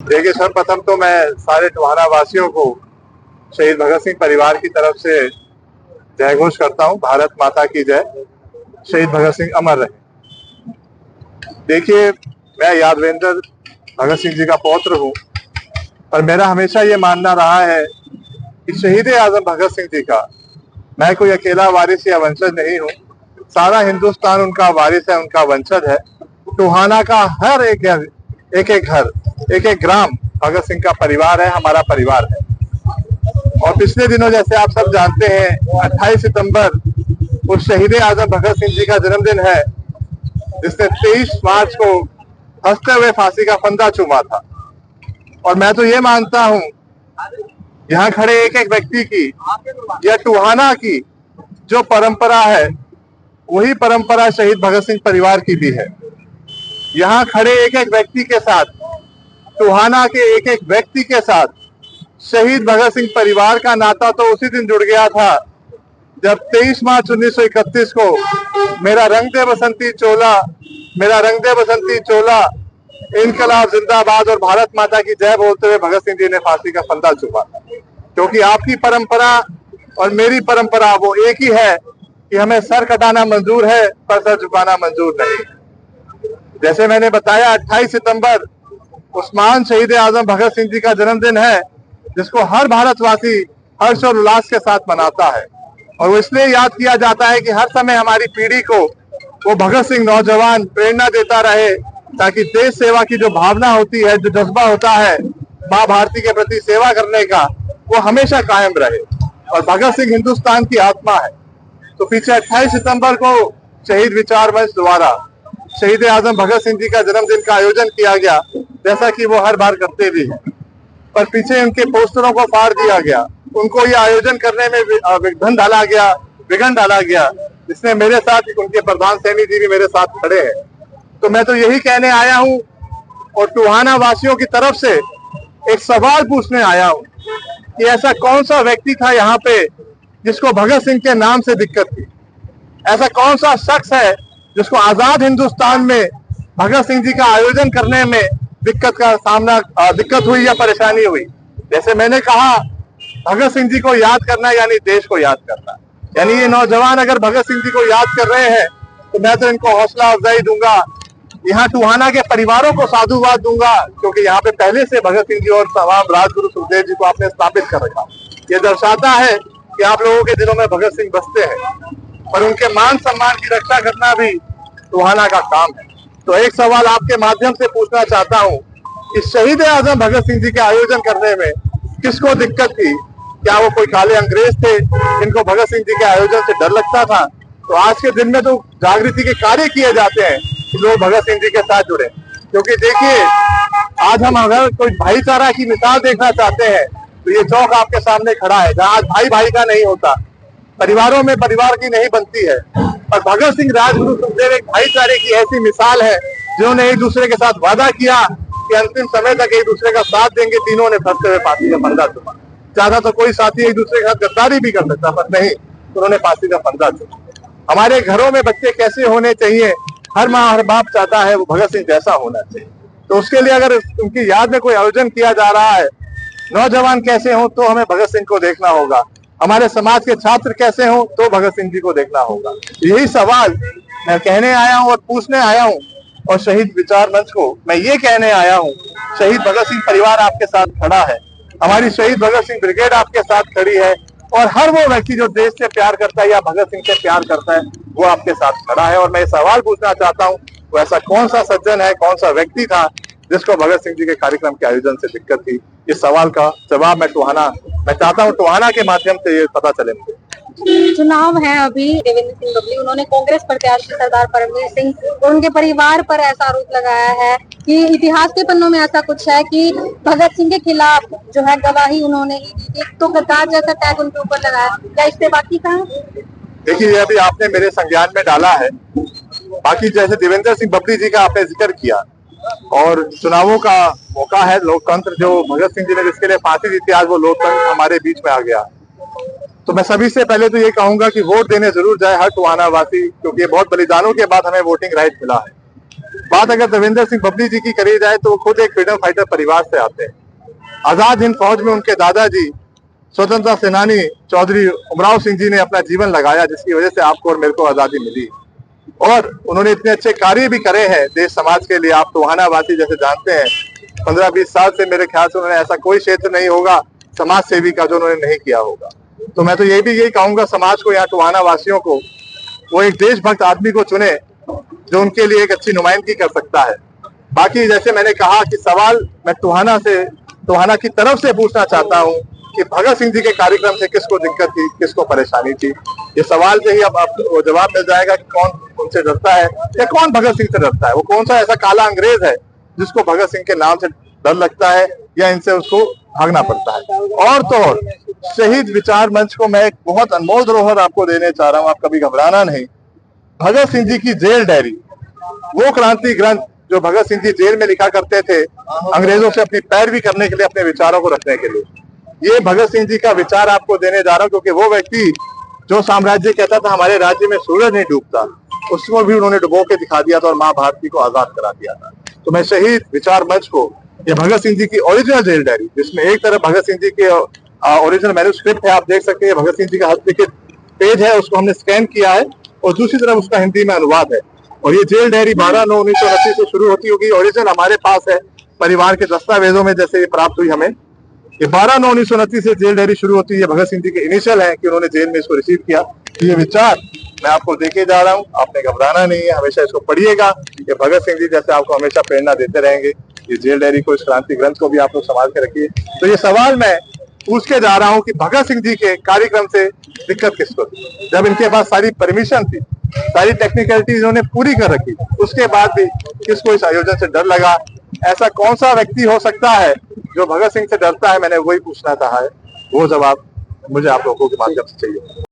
देखिए, सर्वप्रथम तो मैं सारे टोहाना वासियों को शहीद भगत सिंह परिवार की तरफ से जय घोष करता हूँ। भारत माता की जय। शहीद भगत सिंह अमर रहे। देखिए, मैं यादवेंद्र भगत सिंह जी का पौत्र हूँ, पर मेरा हमेशा ये मानना रहा है कि शहीद आजम भगत सिंह जी का मैं कोई अकेला वारिस या वंशज नहीं हूँ। सारा हिंदुस्तान उनका वारिस है, उनका वंशज है। टोहाना का हर एक घर, एक एक ग्राम भगत सिंह का परिवार है, हमारा परिवार है। और पिछले दिनों जैसे आप सब जानते हैं, 28 सितंबर उस शहीद आजम भगत सिंह जी का जन्मदिन है, जिसने 23 मार्च को हंसते हुए फांसी का फंदा चूमा था। और मैं तो ये मानता हूँ, यहाँ खड़े एक एक व्यक्ति की या टोहाना की जो परंपरा है, वही परंपरा शहीद भगत सिंह परिवार की भी है। यहाँ खड़े एक एक व्यक्ति के साथ, टोहाना के एक एक व्यक्ति के साथ शहीद भगत सिंह परिवार का नाता तो उसी दिन जुड़ गया था जब 23 मार्च 1931 को मेरा रंग दे बसंती चोला, मेरा रंग दे बसंती चोला, इनकलाब जिंदाबाद और भारत माता की जय बोलते हुए भगत सिंह जी ने फांसी का फंदा चूमा। क्योंकि आपकी परंपरा और मेरी परंपरा वो एक ही है कि हमें सर कटाना मंजूर है, पर सर झुकाना मंजूर नहीं। जैसे मैंने बताया, 28 सितंबर उस्मान शहीद आजम भगत सिंह जी का जन्मदिन है, जिसको हर भारतवासी हर्ष और उल्लास के साथ मनाता है। और वो इसलिए याद किया जाता है कि हर समय हमारी पीढ़ी को वो भगत सिंह नौजवान प्रेरणा देता रहे, ताकि देश सेवा की जो भावना होती है, जो जज्बा होता है माँ भारती के प्रति सेवा करने का, वो हमेशा कायम रहे। और भगत सिंह हिंदुस्तान की आत्मा है। तो पीछे 28 सितंबर को शहीद विचार मंच द्वारा शहीद आजम भगत सिंह जी का जन्मदिन का आयोजन किया गया, जैसा कि वो हर बार करते भी हैं। पर पीछे उनके पोस्टरों को फाड़ दिया गया, उनको ये आयोजन करने में विघ्न डाला गया, जिसमें मेरे साथ उनके प्रधान सैनी जी भी मेरे साथ खड़े हैं। तो मैं तो यही कहने आया हूँ और टोहाना वासियों की तरफ से एक सवाल पूछने आया हूँ कि ऐसा कौन सा व्यक्ति था यहाँ पे जिसको भगत सिंह के नाम से दिक्कत थी? ऐसा कौन सा शख्स है जिसको आजाद हिंदुस्तान में भगत सिंह जी का आयोजन करने में दिक्कत हुई या परेशानी हुई? जैसे मैंने कहा, भगत सिंह जी को याद करना यानी देश को याद करना। यानी ये नौजवान अगर भगत सिंह जी को याद कर रहे हैं, तो मैं तो इनको हौसला अफजाई दूंगा। यहाँ टोहाना के परिवारों को साधुवाद दूंगा, क्योंकि यहाँ पे पहले से भगत सिंह जी और तमाम राजगुरु सुखदेव जी को आपने स्थापित कर रखा। ये दर्शाता है कि आप लोगों के दिलों में भगत सिंह बसते हैं, पर उनके मान सम्मान की रक्षा करना भी टोहाना का काम है। तो एक सवाल आपके माध्यम से पूछना चाहता हूँ कि शहीद आजम भगत सिंह जी के आयोजन करने में किसको दिक्कत थी? क्या वो कोई काले अंग्रेज थे इनको भगत सिंह जी के आयोजन से डर लगता था? तो आज के दिन में तो जागृति के कार्य किए जाते हैं कि लोग भगत सिंह जी के साथ जुड़े। क्योंकि देखिए, आज हम अगर कोई भाईचारा की मिसाल देखना चाहते हैं, तो ये चौक आपके सामने खड़ा है, जहाँ आज भाई भाई का नहीं होता, परिवारों में परिवार की नहीं बनती है। और भगत सिंह, राजगुरु सुखदेव एक भाईचारे की ऐसी मिसाल है, जिन्होंने एक दूसरे के साथ वादा किया कि अंतिम समय तक एक दूसरे का साथ देंगे। तीनों ने फंसते हुए फांसी का फंदा चूमा। चाहता तो कोई साथी एक दूसरे के साथ गद्दारी भी कर सकता, पर नहीं, उन्होंने फांसी का फंदा चूमा। हमारे घरों में बच्चे कैसे होने चाहिए, हर माँ हर बाप चाहता है वो भगत सिंह जैसा होना चाहिए। तो उसके लिए अगर उनकी याद में कोई आयोजन किया जा रहा है, नौजवान कैसे हो तो हमें भगत सिंह को देखना होगा, हमारे समाज के छात्र कैसे हो तो भगत सिंह जी को देखना होगा। यही सवाल मैं कहने आया हूँ और पूछने आया हूँ। और शहीद विचार मंच को मैं ये कहने आया हूँ, शहीद भगत सिंह परिवार आपके साथ खड़ा है, हमारी शहीद भगत सिंह ब्रिगेड आपके साथ खड़ी है, और हर वो व्यक्ति जो देश से प्यार करता है या भगत सिंह से प्यार करता है, वो आपके साथ खड़ा है। और मैं सवाल पूछना चाहता हूँ, वो ऐसा कौन सा सज्जन है, कौन सा व्यक्ति था जिसको भगत सिंह जी के कार्यक्रम के आयोजन से दिक्कत थी? इस सवाल का जवाब मैं चाहता हूँ टोहाना के माध्यम से ये पता चले मुझे। चुनाव है अभी, देवेंद्र सिंह बबली, उन्होंने कांग्रेस प्रत्याशी सरदार परमवीर सिंह और उनके परिवार पर ऐसा आरोप लगाया है कि इतिहास के पन्नों में ऐसा कुछ है कि भगत सिंह के खिलाफ जो है गवाही उन्होंने एक तो गद्दार जैसा टैग उनके ऊपर लगाया। क्या इससे बाकी का? देखिए, ये अभी आपने मेरे संज्ञान में डाला है। बाकी जैसे देवेंद्र सिंह बबली जी का आपने जिक्र किया, और चुनावों का मौका है, लोकतंत्र जो भगत सिंह जी ने जिसके लिए फांसी दी थी, आज वो लोकतंत्र हमारे बीच में आ गया। तो मैं सभी से पहले तो ये कहूंगा कि वोट देने जरूर जाए हर टोहाना वासी, क्योंकि बहुत बलिदानों के बाद हमें वोटिंग राइट मिला है। बात अगर देवेंद्र सिंह बबली जी की करी जाए तो वो खुद एक फ्रीडम फाइटर परिवार से आते हैं। आजाद हिंद फौज में उनके दादाजी स्वतंत्रता सेनानी चौधरी उमराव सिंह जी ने अपना जीवन लगाया, जिसकी वजह से आपको और मेरे को आजादी मिली। और उन्होंने इतने अच्छे कार्य भी करे हैं देश समाज के लिए। आप टोहानावासी जैसे जानते हैं, 15-20 साल से मेरे ख्याल से उन्होंने ऐसा कोई क्षेत्र नहीं होगा समाज सेवी का जो उन्होंने नहीं किया होगा। तो मैं तो यही कहूंगा समाज को, यहाँ टोहाना वासियों को, वो एक देशभक्त आदमी को चुने जो उनके लिए एक अच्छी नुमाइंदगी कर सकता है। बाकी जैसे मैंने कहा कि सवाल मैं टोहाना की तरफ से पूछना चाहता हूँ कि भगत सिंह जी के कार्यक्रम से किसको दिक्कत थी, किसको परेशानी थी। ये सवाल से ही अब वो जवाब मिल जाएगा कि कौन उनसे डरता है या कौन भगत सिंह से डरता है। वो कौन सा ऐसा काला अंग्रेज है जिसको भगत सिंह के नाम से डर लगता है या इनसे उसको भागना पड़ता है। और तो और शहीद विचार मंच को मैं एक बहुत अनमोल धरोहर आपको देने चाह रहा हूँ, आप कभी घबराना नहीं। भगत सिंह जी की जेल डायरी, वो क्रांति ग्रंथ जो भगत सिंह जी जेल में लिखा करते थे अंग्रेजों से अपनी पैरवी करने के लिए, अपने विचारों को रखने के लिए, ये भगत सिंह जी का विचार आपको देने जा रहा हूँ। क्योंकि वो व्यक्ति जो साम्राज्य कहता था हमारे राज्य में सूरज नहीं डूबता, उसको भी उन्होंने डुबो के दिखा दिया था और माँ भारती को आजाद करा दिया था। तो मैं शहीद विचार मंच को ये भगत सिंह जी की ओरिजिनल जेल डायरी, जिसमें एक तरफ भगत सिंह जी के ओरिजिनल मैन्युस्क्रिप्ट है, आप देख सकते हैं भगत सिंह जी का हस्तलिखित पेज है, उसको हमने स्कैन किया है, और दूसरी तरफ उसका हिंदी में अनुवाद है। और ये जेल डायरी 12/9/1929 से शुरू होती होगी। ओरिजिनल हमारे पास है परिवार के दस्तावेजों में, जैसे ये प्राप्त हुई हमें। ये 12/9/1929 से जेल डायरी शुरू होती है। भगत सिंह जी के इनिशियल है कि उन्होंने जेल में इसको रिसीव किया। ये विचार मैं आपको देके जा रहा हूँ, आपने घबराना नहीं है, हमेशा इसको पढ़िएगा। ये भगत सिंह जी जैसे आपको हमेशा प्रेरणा देते रहेंगे। ये जेल डायरी को, इस क्रांति ग्रंथ को भी आप लोग संभाल के रखिए। तो ये सवाल मैं पूछ के जा रहा हूँ कि भगत सिंह जी के कार्यक्रम से दिक्कत किसको थी, जब इनके पास सारी परमिशन थी, सारी टेक्निकलिटी इन्होंने पूरी कर रखी, उसके बाद भी किसको इस आयोजन से डर लगा? ऐसा कौन सा व्यक्ति हो सकता है जो भगत सिंह से डरता है? मैंने वही पूछना चाहा है, वो जवाब मुझे आप लोगों के माध्यम से चाहिए।